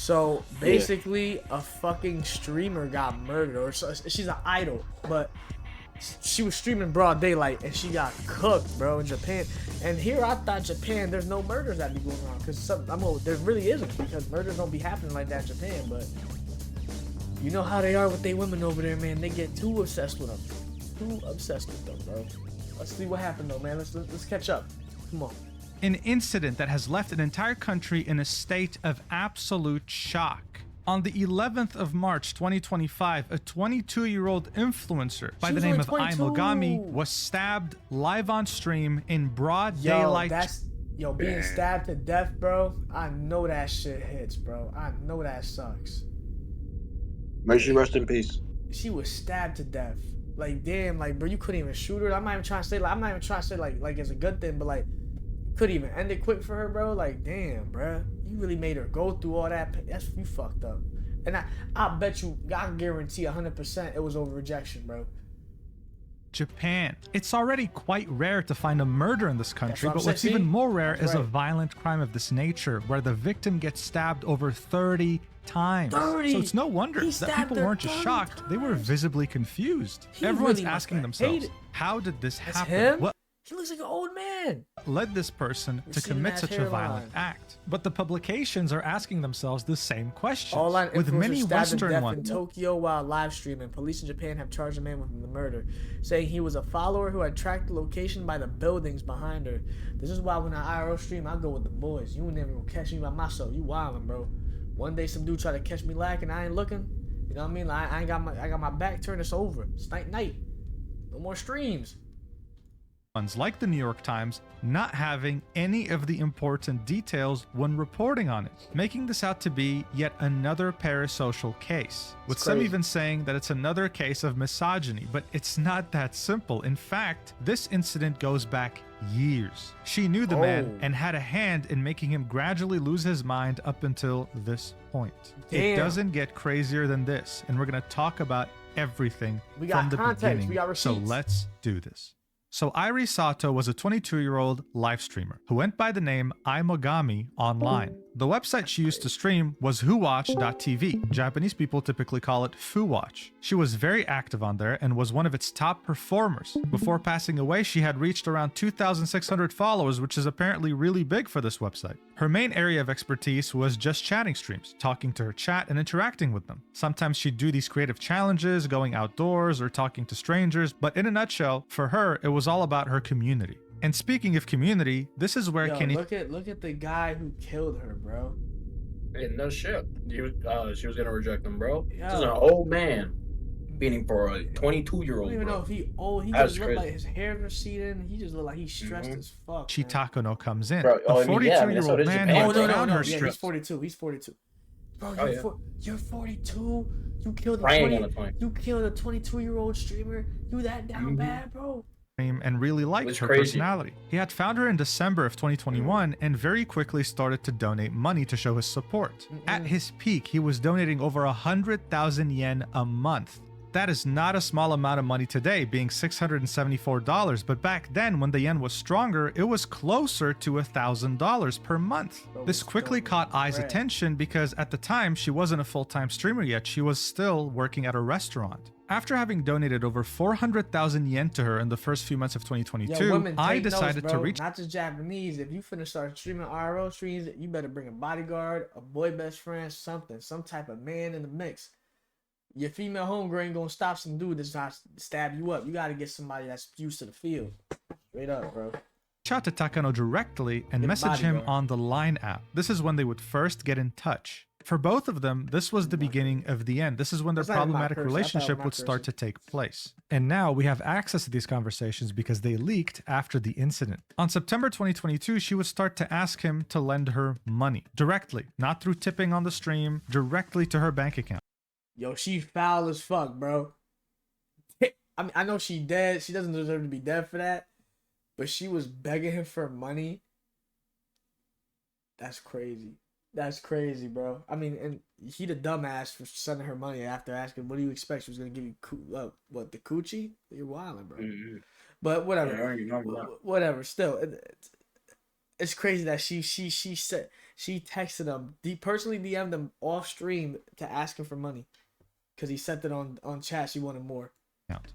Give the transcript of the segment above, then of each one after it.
So Yeah. basically, a fucking streamer got murdered, or she's an idol, but she was streaming broad daylight and she got cooked, bro, in Japan. And here I thought Japan, there's no murders that be going on, because there really isn't, because murders don't be happening like that in Japan. But you know how they are with they women over there, man. They get too obsessed with them, too obsessed with them, bro. Let's see what happened though, man. Let's catch up. Come on. An incident that has left an entire country in a state of absolute shock. On the 11th of March 2025, a 22-year-old influencer by the name of Imogami was stabbed live on stream in broad daylight. Being stabbed to death, bro. I know that shit hits, bro. I know that sucks. May she rest in peace. She was stabbed to death. Like, damn, like, bro, you couldn't even shoot her. I'm not even trying to say like it's a good thing, but like, couldn't even end it quick for her, bro. Like, damn, bro, you really made her go through all that. You fucked up. And I bet you, I guarantee 100% it was over rejection, bro. Japan. It's already quite rare to find a murder in this country, but what's even more rare is a violent crime of this nature, where the victim gets stabbed over 30 times. 30? So it's no wonder that people weren't just shocked, they were visibly confused. Everyone's really asking themselves, how did this happen? What he looks like an old man. Led this person to commit such a violent act? But the publications are asking themselves the same questions, with many Western ones. In Tokyo while live streaming, police in Japan have charged a man with the murder, saying he was a follower who had tracked the location by the buildings behind her. This is why when I IRL stream, I go with the boys. You ain't never gonna catch me by myself. You wildin', bro. One day some dude try to catch me lacking, I ain't looking. You know what I mean? Like, I got my back turned. It's over. It's night. No more streams. Like the New York Times not having any of the important details when reporting on it, making this out to be yet another parasocial case, with some even saying that it's another case of misogyny, but it's not that simple. In fact, this incident goes back years. She knew the man and had a hand in making him gradually lose his mind up until this point. Damn. It doesn't get crazier than this, and we're going to talk about everything from the beginning. We got receipts. So let's do this. So Irie Sato was a 22-year-old live streamer who went by the name Imogami online. The website she used to stream was whowatch.tv. Japanese people typically call it Fuwatch. She was very active on there and was one of its top performers. Before passing away, she had reached around 2,600 followers, which is apparently really big for this website. Her main area of expertise was just chatting streams, talking to her chat and interacting with them. Sometimes she'd do these creative challenges, going outdoors or talking to strangers, but in a nutshell, for her, it was all about her community. And speaking of community, this is where Kenny... Look at the guy who killed her, bro. Hey, no shit. She was gonna reject him, bro. This is an old man beating for a 22-year-old. I don't even know if he old. He just looked like his hair receding. He just looked like he's stressed as fuck. Chitako no comes in. Bro, a 42-year-old man who found her stripped. He's 42. He's 42. Bro, you're 42. You killed a 22-year-old streamer. You that down bad, bro? And really liked her personality. He had found her in December of 2021 and very quickly started to donate money to show his support. At his peak, he was donating over 100,000 yen a month. That is not a small amount of money today, being $674, but back then, when the yen was stronger, it was closer to $1,000 per month. This quickly caught Ai's attention because at the time, she wasn't a full-time streamer yet, she was still working at a restaurant. After having donated over 400,000 yen to her in the first few months of 2022, Ai decided to reach... Not just Japanese, if you finna start streaming IRL streams, you better bring a bodyguard, a boy best friend, something, some type of man in the mix. Your female homegirl ain't gonna stop some dude that's not stab you up. You gotta get somebody that's used to the field. Straight up, bro. Reach out to Takano directly and message him on the Line app. This is when they would first get in touch. For both of them, this was the beginning of the end. This is when their problematic relationship would start to take place. And now we have access to these conversations because they leaked after the incident. On September 2022, she would start to ask him to lend her money directly, not through tipping on the stream, directly to her bank account. Yo, she foul as fuck, bro. I mean, I know she dead. She doesn't deserve to be dead for that. But she was begging him for money. That's crazy. That's crazy, bro. I mean, and he the dumbass for sending her money after asking, what do you expect? She was going to give you, the coochie? You're wilding, bro. But whatever. Yeah, whatever. Still, it's crazy that she said she texted him, personally DM'd him off stream to ask him for money, because he sent it on chat. She wanted more.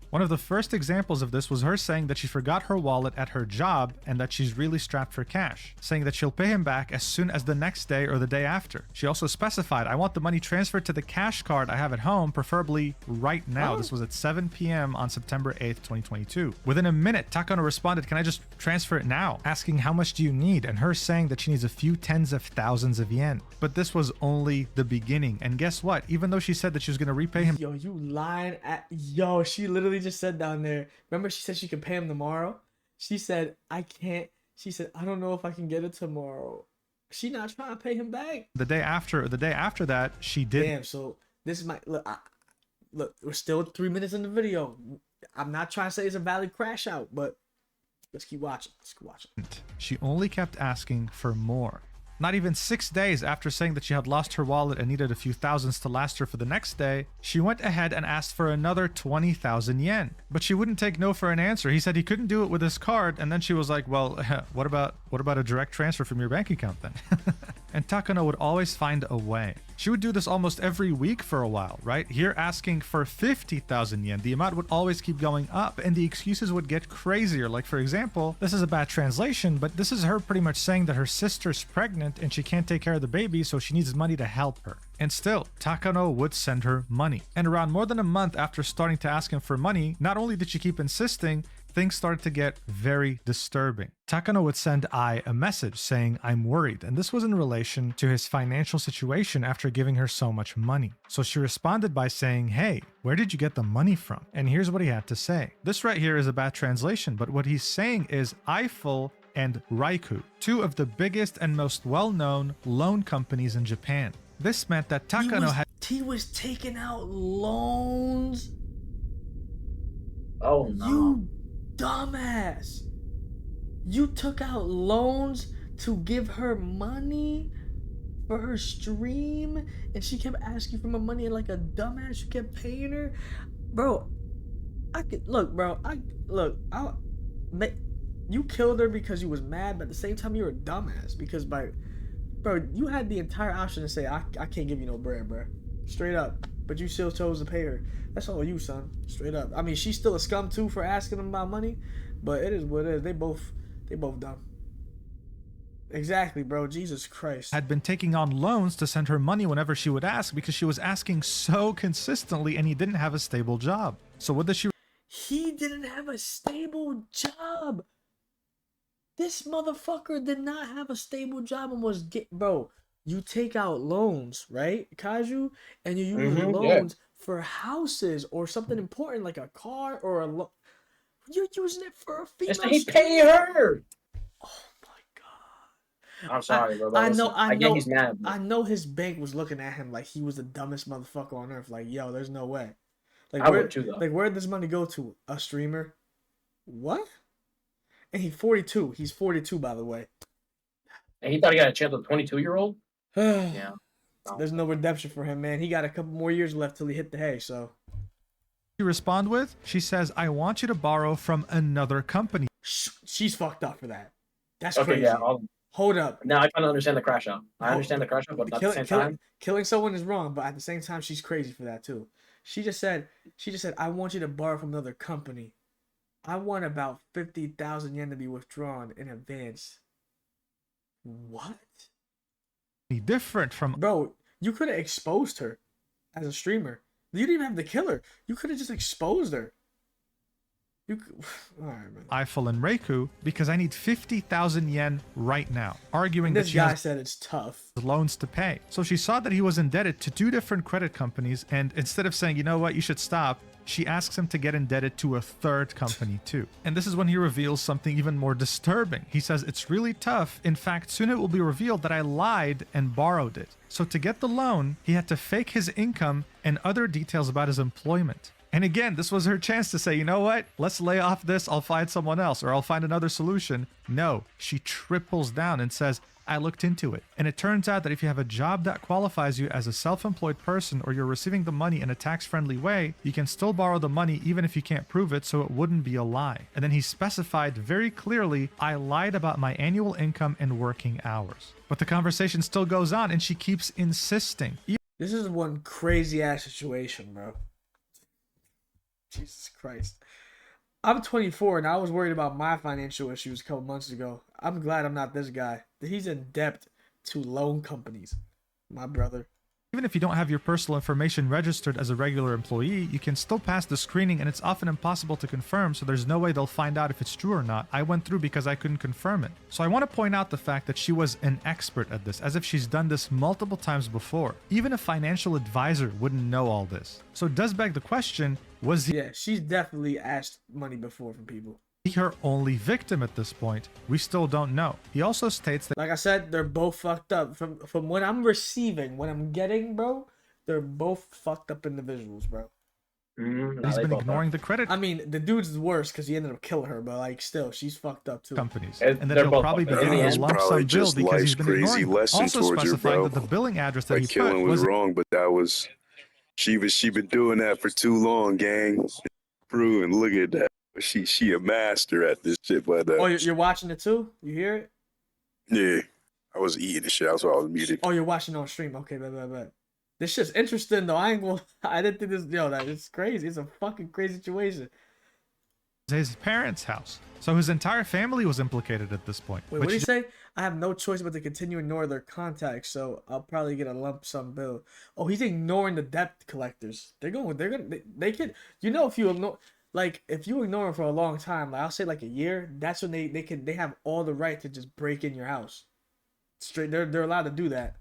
One of the first examples of this was her saying that she forgot her wallet at her job and that she's really strapped for cash, saying that she'll pay him back as soon as the next day or the day after. She also specified, I want the money transferred to the cash card I have at home, preferably right now. Oh. This was at 7 p.m. on September 8th, 2022. Within a minute, Takano responded, can I just transfer it now? Asking how much do you need, and her saying that she needs a few tens of thousands of yen. But this was only the beginning, and guess what? Even though she said that she was going to repay him, Yo, you lying at yo, she literally just said down there. Remember she said she could pay him tomorrow? She said, I can't. She said, I don't know if I can get it tomorrow. She not trying to pay him back. the day after that, she did. Damn, so this is my look. Look, we're still 3 minutes in the video. I'm not trying to say it's a valid crash out, but let's keep watching. Let's keep watching. She only kept asking for more. Not even 6 days after saying that she had lost her wallet and needed a few thousands to last her for the next day, she went ahead and asked for another 20,000 yen. But she wouldn't take no for an answer. He said he couldn't do it with his card, and then she was like, well, what about a direct transfer from your bank account then? And Takano would always find a way. She would do this almost every week for a while, right? Here asking for 50,000 yen, the amount would always keep going up and the excuses would get crazier. Like, for example, this is a bad translation, but this is her pretty much saying that her sister's pregnant and she can't take care of the baby, so she needs money to help her. And still, Takano would send her money. And around more than a month after starting to ask him for money, not only did she keep insisting, things started to get very disturbing. Takano would send Ai a message saying, I'm worried, and this was in relation to his financial situation after giving her so much money. So she responded by saying, hey, where did you get the money from? And here's what he had to say. This right here is a bad translation, but what he's saying is Eiffel and Raiku, two of the biggest and most well-known loan companies in Japan. This meant that Takano he was taking out loans. Oh no. You dumbass. You took out loans to give her money for her stream, and she kept asking for my money, and like a dumbass, you kept paying her. Bro, I could look, bro. You killed her because you was mad, but at the same time you were a dumbass because bro, you had the entire option to say I can't give you no bread, bro. Straight up. But you still chose to pay her. That's all you, son. Straight up. I mean, she's still a scum too for asking them about money, but it is what it is. They both dumb. Exactly, bro. Jesus Christ. had been taking on loans to send her money whenever she would ask because she was asking so consistently and he didn't have a stable job. So what does she? He didn't have a stable job. This motherfucker did not have a stable job and was bro. You take out loans, right, Kaju, and you use loans for houses or something important like a car or a loan. You're using it for a female. He pay her. Oh my god. I'm sorry, bro. I know. I get he's mad. I know his bank was looking at him like he was the dumbest motherfucker on earth. Like, yo, there's no way. Like, I would too, though. Like, where'd this money go to? A streamer? What? And he's 42. He's 42, by the way. And he thought he got a chance with a 22-year-old? Yeah. There's no redemption for him, man. He got a couple more years left till he hit the hay, so. She respond with? She says, I want you to borrow from another company. She's fucked up for that. That's Okay, crazy. yeah. Hold up. Now I kind of understand the crash out. I understand the crash out, but at the same time. Killing someone is wrong, but at the same time, she's crazy for that, too. She just said, I want you to borrow from another company. I want about 50,000 yen to be withdrawn in advance. What? Different from... Bro, you could have exposed her as a streamer. You didn't even have to kill her. You could have just exposed her. You could... All right, man. Eiffel and Reiku because I need 50,000 yen right now, arguing This that she guy has said it's tough. loans to pay. So she saw that he was indebted to 2 different credit companies, and instead of saying, you know what, you should stop, she asks him to get indebted to a 3rd company too. And this is when he reveals something even more disturbing. He says, it's really tough. In fact, soon it will be revealed that I lied and borrowed it. So to get the loan, he had to fake his income and other details about his employment. And again, this was her chance to say, you know what? Let's lay off this. I'll find someone else or I'll find another solution. No, she triples down and says, I looked into it, and it turns out that if you have a job that qualifies you as a self-employed person or you're receiving the money in a tax-friendly way, you can still borrow the money even if you can't prove it, so it wouldn't be a lie. And then he specified very clearly, I lied about my annual income and working hours. But the conversation still goes on, and she keeps insisting. This is one crazy ass situation, bro. Jesus Christ. I'm 24 and I was worried about my financial issues a couple months ago. I'm glad I'm not this guy. He's in debt to loan companies. My brother. Even if you don't have your personal information registered as a regular employee, you can still pass the screening, and it's often impossible to confirm, so there's no way they'll find out if it's true or not. I went through because I couldn't confirm it. So I want to point out the fact that she was an expert at this, as if she's done this multiple times before. Even a financial advisor wouldn't know all this. So it does beg the question, was he... Yeah, she's definitely asked money before from people. her only victim at this point? We still don't know. He also states that, like I said, they're both fucked up. From what I'm receiving, what I'm getting, bro, they're both fucked up individuals, bro. he's been ignoring the credit I mean, the dude's worse because he ended up killing her, but like, still, she's fucked up too. companies, And and that they're he'll both probably be fucked up. getting a It's lump probably sum bill just because he's life's been crazy ignoring. lesson Also towards you, specifying bro. that the billing address that Like he put killing was was wrong, but that was she been doing that for too long, gang. Proven. Look at that. She a master at this shit, but Oh, you're watching it too? You hear it? yeah, I was eating the shit. That's why I was muted. Oh, you're watching on stream. Okay, bet. This shit's interesting though. I ain't gonna. I didn't think this. Yo, that it's crazy. It's a fucking crazy situation. his parents' house. So his entire family was implicated at this point. Wait, what did he say? I have no choice but to continue ignore their contacts, so I'll probably get a lump sum bill. Oh, he's ignoring the debt collectors. They can. You know, if you ignore, like, if you ignore them for a long time, like I'll say like a year, that's when they have all the right to just break in your house. Straight, they're allowed to do that.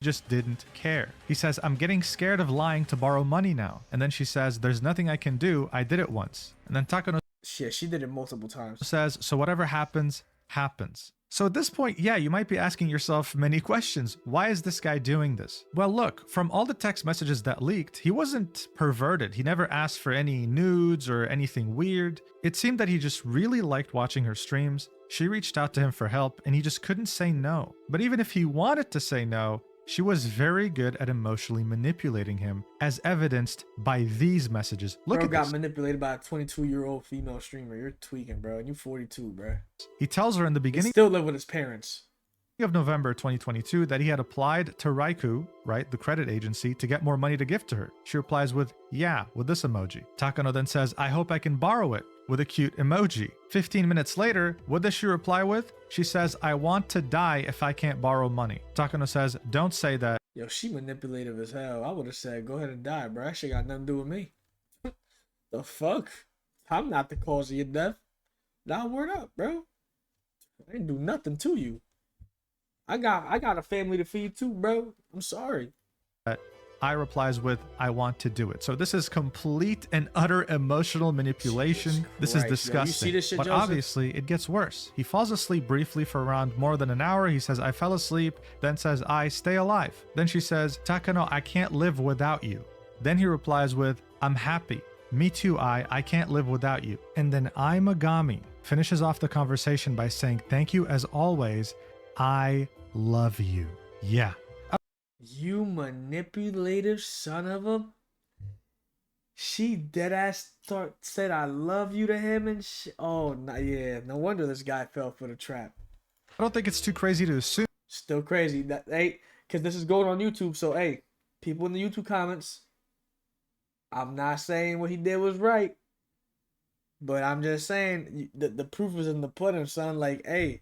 Just didn't care. He says, I'm getting scared of lying to borrow money now. And then she says, there's nothing I can do. I did it once. And then Takano Shit, she did it multiple times. says, so whatever happens, happens. So at this point, yeah, you might be asking yourself many questions. Why is this guy doing this? Well, look, from all the text messages that leaked, he wasn't perverted. He never asked for any nudes or anything weird. It seemed that he just really liked watching her streams. She reached out to him for help, and he just couldn't say no. But even if he wanted to say no, she was very good at emotionally manipulating him, as evidenced by these messages. Look Bro at got this. manipulated by a 22-year-old female streamer. You're tweaking, bro, and you're 42, bro. He tells her in the He beginning still live with his parents. of November 2022 that he had applied to Raiku, right, the credit agency, to get more money to gift to her. She replies with, yeah, with this emoji. Takano then says, I hope I can borrow it, with a cute emoji. 15 minutes later, what does she reply with? She says, I want to die if I can't borrow money. Takano says, don't say that. Yo, she manipulative as hell. I would have said, go ahead and die, bro. That shit got nothing to do with me. The fuck? I'm not the cause of your death. Now word up, bro. I didn't do nothing to you. I got a family to feed too, bro. I'm sorry. I replies with, I want to do it. So this is complete and utter emotional manipulation. Jesus This is Christ, yo, you disgusting. see this shit, but Joseph? obviously, it gets worse. He falls asleep briefly for around more than an hour. He says, I fell asleep. Then says, I stay alive. Then she says, Takano, I can't live without you. Then he replies with, I'm happy. Me too, I can't live without you. And then I Megami finishes off the conversation by saying, thank you as always. I love you. Yeah. You manipulative son of a. She deadass said I love you to him and shit. Oh, yeah. No wonder this guy fell for the trap. I don't think it's too crazy to assume Still crazy. That, hey, because this is going on YouTube. So, hey, people in the YouTube comments, I'm not saying what he did was right. But I'm just saying the proof is in the pudding, son. Like, hey.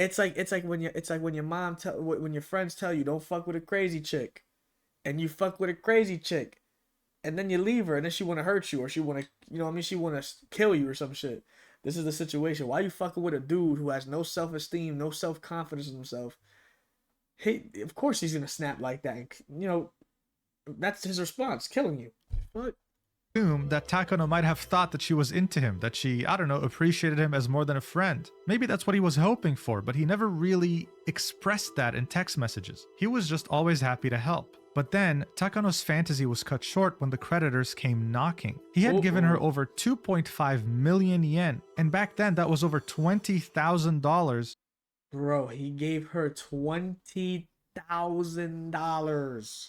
It's like when your mom when your friends tell you don't fuck with a crazy chick, and you fuck with a crazy chick, and then you leave her, and then she want to hurt you, or she want to, you know what I mean, she want to kill you or some shit. This is the situation. Why you fucking with a dude who has no self-esteem, no self-confidence in himself? Of course he's gonna snap like that. And, you know, that's his response, killing you. What? That Takano might have thought that she was into him, that she, I don't know, appreciated him as more than a friend. Maybe that's what he was hoping for, but he never really expressed that in text messages. He was just always happy to help. But then, Takano's fantasy was cut short when the creditors came knocking. He had given her over 2.5 million yen, and back then that was over $20,000. Bro, he gave her $20,000.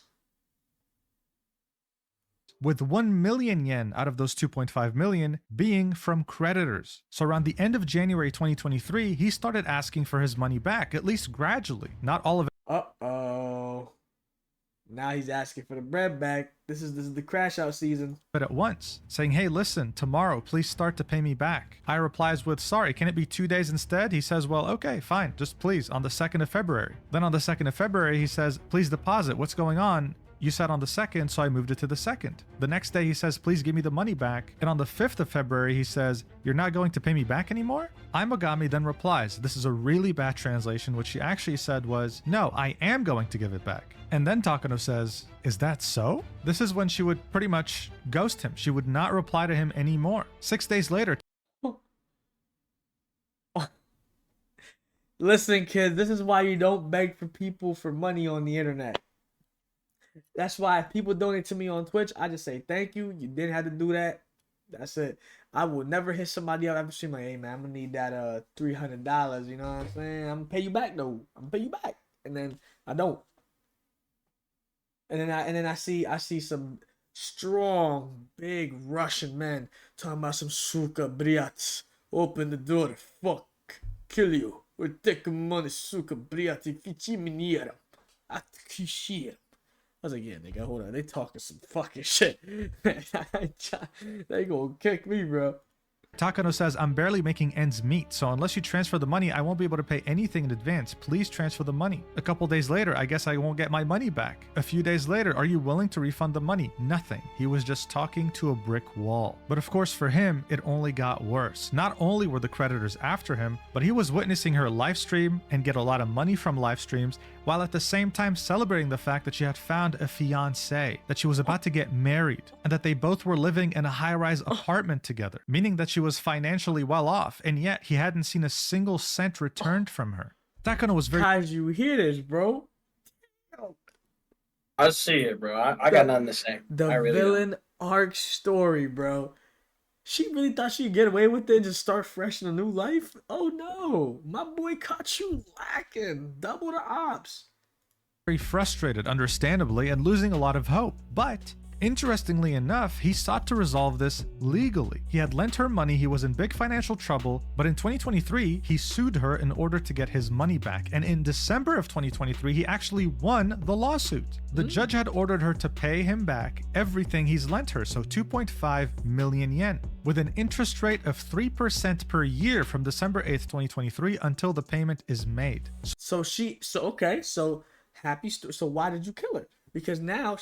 With 1 million yen out of those 2.5 million being from creditors. So around the end of January 2023, he started asking for his money back, at least gradually, not all of it Uh-oh. Now he's asking for the bread back. This is the crash out season. at once, saying, hey, listen, tomorrow, please start to pay me back. I replies with, sorry, can it be 2 days instead? He says, well, okay, fine, just please, on the 2nd of February. Then on the 2nd of February, he says, please deposit, what's going on? You said on the 2nd, so I moved it to the 2nd. The next day, he says, please give me the money back. And on the 5th of February, he says, you're not going to pay me back anymore? Imogami then replies, this is a really bad translation, which she actually said was, no, I am going to give it back. And then Takano says, is that so? This is when she would pretty much ghost him. She would not reply to him anymore. 6 days later, Listen, kids, this is why you don't beg for people for money on the internet. That's why if people donate to me on Twitch, I just say thank you. You didn't have to do that. That's it. I will never hit somebody up after stream like, hey man, I'm gonna need that $300. You know what I'm saying? I'm gonna pay you back though. I'm gonna pay you back, and then I don't. And then I see some strong, big Russian men talking about some suka briats. Open the door, fuck, kill you. We're taking money, suka briati, fichi miniera. At kishir. I was like, yeah, nigga, hold on. They talking some fucking shit. They gonna kick me, bro. Takano says, I'm barely making ends meet, so unless you transfer the money, I won't be able to pay anything in advance. Please transfer the money. A couple days later, I guess I won't get my money back. A few days later, are you willing to refund the money? Nothing. He was just talking to a brick wall. But of course, for him, it only got worse. Not only were the creditors after him, but he was witnessing her live stream and get a lot of money from live streams, while at the same time celebrating the fact that she had found a fiancé, that she was about to get married, and that they both were living in a high-rise apartment together, meaning that she was financially well off, and yet he hadn't seen a single cent returned from her. Takano was very... How'd you hear this, bro? I see it, bro. I got nothing to say. The I really villain arc story, bro. She really thought she'd get away with it and just start fresh in a new life? Oh no, my boy caught you lacking. Double the ops. very frustrated, understandably, and losing a lot of hope. But interestingly enough, he sought to resolve this legally. He had lent her money, he was in big financial trouble, but in 2023, he sued her in order to get his money back. And in December of 2023, he actually won the lawsuit. The judge had ordered her to pay him back everything he's lent her, so 2.5 million yen, with an interest rate of 3% per year from December 8th, 2023 until the payment is made. So happy story. So why did you kill her? Because now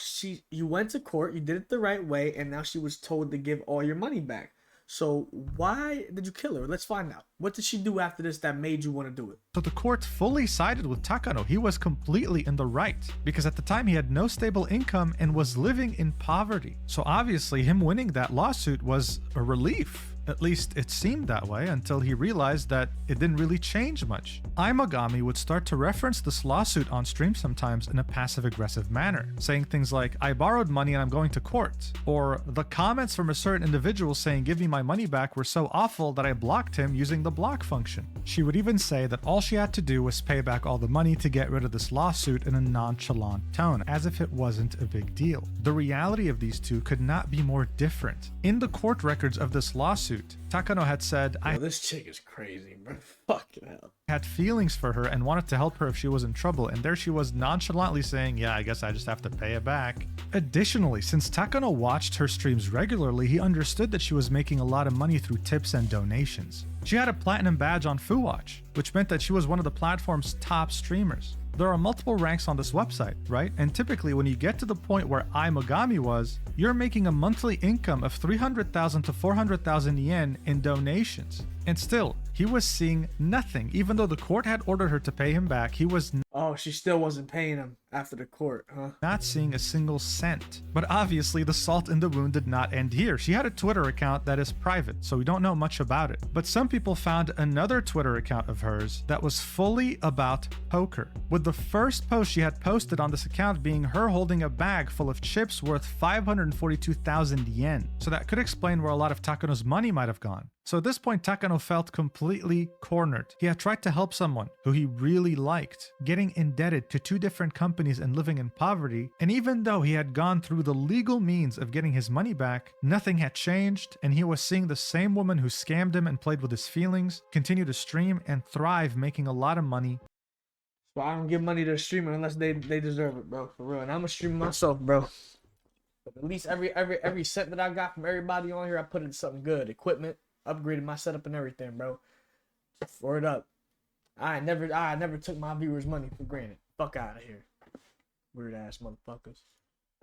you went to court, you did it the right way, and now she was told to give all your money back. So why did you kill her? Let's find out. What did she do after this that made you want to do it? So the court fully sided with Takano. He was completely in the right, because at the time he had no stable income and was living in poverty. So obviously him winning that lawsuit was a relief. At least it seemed that way until he realized that it didn't really change much. Imogami would start to reference this lawsuit on stream sometimes in a passive-aggressive manner, saying things like, I borrowed money and I'm going to court, or the comments from a certain individual saying give me my money back were so awful that I blocked him using the block function. She would even say that all she had to do was pay back all the money to get rid of this lawsuit in a nonchalant tone, as if it wasn't a big deal. The reality of these two could not be more different. In the court records of this lawsuit, Takano had said, This chick is crazy, bro. Fucking hell. Had feelings for her and wanted to help her if she was in trouble, and there she was nonchalantly saying, yeah, I guess I just have to pay it back. Additionally, since Takano watched her streams regularly, he understood that she was making a lot of money through tips and donations. She had a platinum badge on FuWatch, which meant that she was one of the platform's top streamers. There are multiple ranks on this website, right? And typically when you get to the point where Imogami was, you're making a monthly income of 300,000 to 400,000 yen in donations. And still, he was seeing nothing. Even though the court had ordered her to pay him back, he was Oh, she still wasn't paying him. After the court, huh? not seeing a single cent. But obviously, the salt in the wound did not end here. She had a Twitter account that is private, so we don't know much about it. But some people found another Twitter account of hers that was fully about poker, with the first post she had posted on this account being her holding a bag full of chips worth 542,000 yen. So that could explain where a lot of Takano's money might have gone. So at this point, Takano felt completely cornered. He had tried to help someone who he really liked, getting indebted to 2 different companies and living in poverty, and even though he had gone through the legal means of getting his money back, nothing had changed, and he was seeing the same woman who scammed him and played with his feelings continue to stream and thrive, making a lot of money. So I don't give money to a streamer unless they deserve it, bro. For real. And I'm a streamer myself, bro. But at least every cent that I got from everybody on here, I put into something good. Equipment, upgraded my setup and everything, bro. Word up. I never took my viewers' money for granted. Fuck out of here. Weird ass motherfuckers.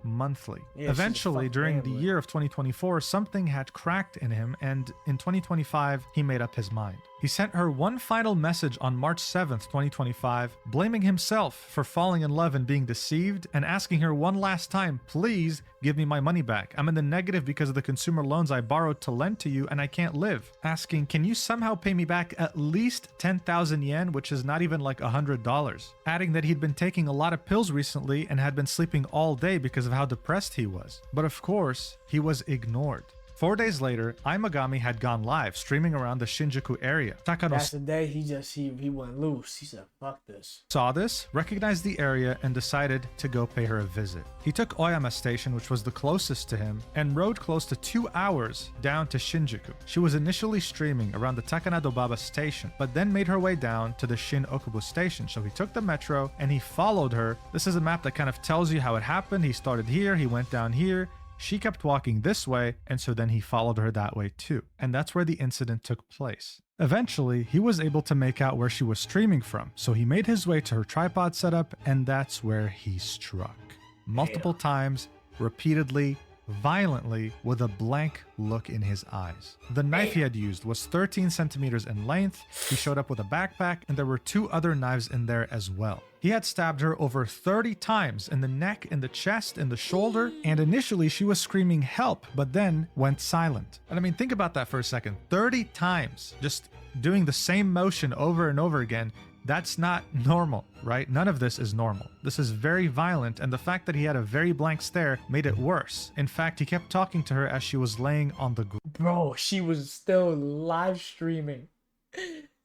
Monthly. Yeah, Eventually, she's a fucking during the gambler. year of 2024, something had cracked in him, and in 2025, he made up his mind. He sent her one final message on March 7th, 2025, blaming himself for falling in love and being deceived, and asking her one last time, please give me my money back. I'm in the negative because of the consumer loans I borrowed to lend to you, and I can't live. Asking, can you somehow pay me back at least 10,000 yen, which is not even like $100? Adding that he'd been taking a lot of pills recently and had been sleeping all day because of how depressed he was. But of course, he was ignored. 4 days later, Imogami had gone live, streaming around the Shinjuku area. Takano That's the day he went loose. He said, fuck this. saw this, recognized the area, and decided to go pay her a visit. He took Oyama Station, which was the closest to him, and rode close to 2 hours down to Shinjuku. She was initially streaming around the Takanadobaba station, but then made her way down to the Shin Okubo station. So he took the metro and he followed her. This is a map that kind of tells you how it happened. He started here, he went down here. She kept walking this way, and so then he followed her that way too. And that's where the incident took place. Eventually, he was able to make out where she was streaming from, so he made his way to her tripod setup, and that's where he struck. Multiple times, repeatedly, violently, with a blank look in his eyes. The knife he had used was 13 centimeters in length. He showed up with a backpack, and there were 2 other knives in there as well. He had stabbed her over 30 times in the neck, in the chest, in the shoulder, and initially she was screaming help, but then went silent. And I mean, think about that for a second. 30 times, just doing the same motion over and over again. That's not normal, right? None of this is normal. This is very violent, and the fact that he had a very blank stare made it worse. In fact, he kept talking to her as she was laying on the ground. Bro, she was still live streaming.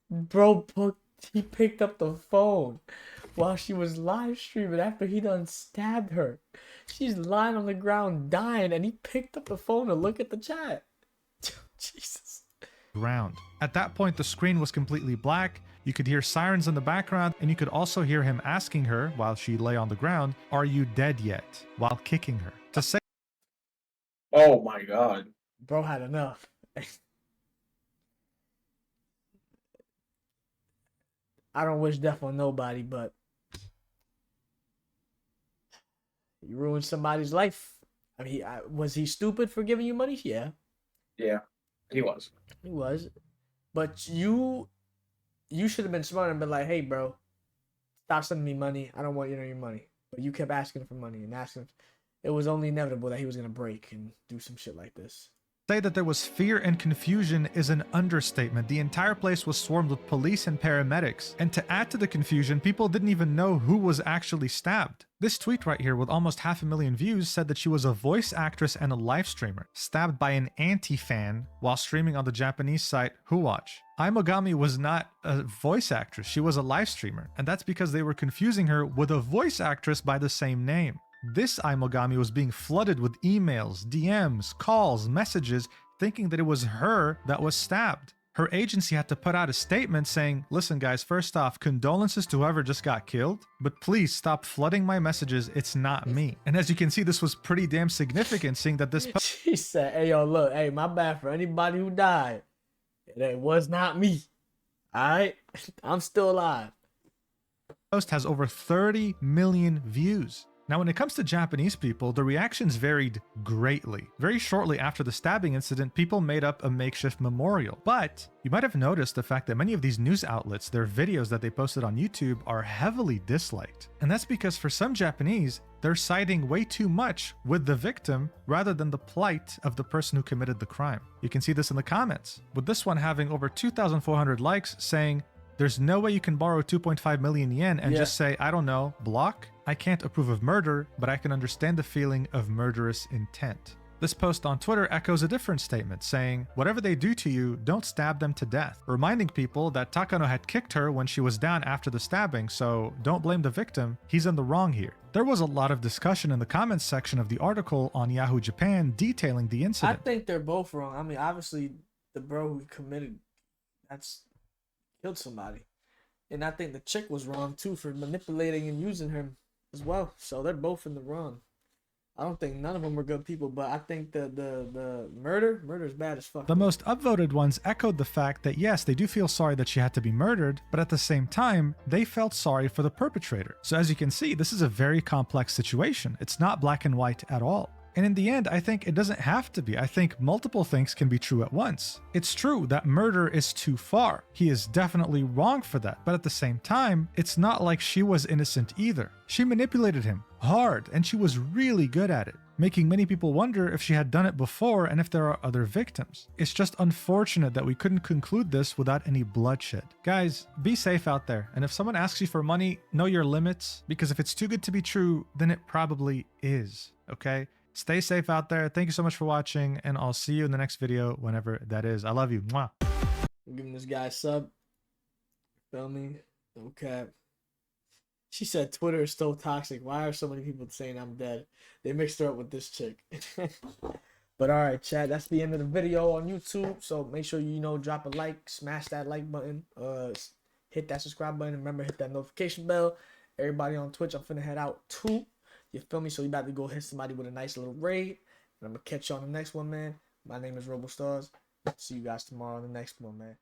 Bro, he picked up the phone while she was live streaming after he done stabbed her. She's lying on the ground dying, and he picked up the phone to look at the chat. Jesus. At that point, the screen was completely black. You could hear sirens in the background, and you could also hear him asking her, while she lay on the ground, "Are you dead yet?" while kicking her. To say Oh my god. Bro had enough. I don't wish death on nobody, but you ruined somebody's life. I mean, was he stupid for giving you money? Yeah, Yeah, he was. he was. But you should have been smart and been like, "Hey, bro, stop sending me money. I don't want your money." But you kept asking for money and asking. It was only inevitable that he was gonna break and do some shit like this. Say that there was fear and confusion is an understatement. The entire place was swarmed with police and paramedics. And to add to the confusion, people didn't even know who was actually stabbed. This tweet right here with almost 500,000 views said that she was a voice actress and a live streamer, stabbed by an anti-fan while streaming on the Japanese site Whowatch. Imogami was not a voice actress, she was a live streamer. And that's because they were confusing her with a voice actress by the same name. This Imogami was being flooded with emails, DMs, calls, messages, thinking that it was her that was stabbed. Her agency had to put out a statement saying, "Listen guys, first off, condolences to whoever just got killed, but please stop flooding my messages, it's not me." And as you can see, this was pretty damn significant, seeing that this She said, "Hey, yo, look, hey, my bad for anybody who died. That was not me. Alright? I'm still alive." post has over 30 million views. Now, when it comes to Japanese people, the reactions varied greatly. Very shortly after the stabbing incident, people made up a makeshift memorial. But you might have noticed the fact that many of these news outlets, their videos that they posted on YouTube are heavily disliked. And that's because for some Japanese, they're siding way too much with the victim rather than the plight of the person who committed the crime. You can see this in the comments, with this one having over 2,400 likes saying, "There's no way you can borrow 2.5 million yen and just say, I don't know, block? I can't approve of murder, but I can understand the feeling of murderous intent." This post on Twitter echoes a different statement saying, "Whatever they do to you, don't stab them to death," reminding people that Takano had kicked her when she was down after the stabbing, so don't blame the victim, he's in the wrong here. There was a lot of discussion in the comments section of the article on Yahoo Japan detailing the incident. I think they're both wrong. I mean, obviously, the bro who committed killed somebody. And I think the chick was wrong too for manipulating and using him as well. So they're both in the wrong. I don't think none of them were good people, but I think the murder is bad as fuck. The most upvoted ones echoed the fact that yes, they do feel sorry that she had to be murdered, but at the same time, they felt sorry for the perpetrator. So as you can see, this is a very complex situation. It's not black and white at all. And in the end, I think it doesn't have to be. I think multiple things can be true at once. It's true that murder is too far. He is definitely wrong for that. But at the same time, it's not like she was innocent either. She manipulated him hard, and she was really good at it, making many people wonder if she had done it before and if there are other victims. It's just unfortunate that we couldn't conclude this without any bloodshed. Guys, be safe out there. And if someone asks you for money, know your limits, because if it's too good to be true, then it probably is, okay? Stay safe out there. Thank you so much for watching, and I'll see you in the next video whenever that is. I love you. Mwah. I'm giving this guy a sub. Feel me? No cap. She said Twitter is so toxic. Why are so many people saying I'm dead? They mixed her up with this chick. But alright, chat. That's the end of the video on YouTube. So make sure you drop a like, smash that like button, hit that subscribe button. Remember, hit that notification bell. Everybody on Twitch, I'm finna head out too. You feel me? So you about to go hit somebody with a nice little raid. And I'm going to catch you on the next one, man. My name is RoboStars. See you guys tomorrow on the next one, man.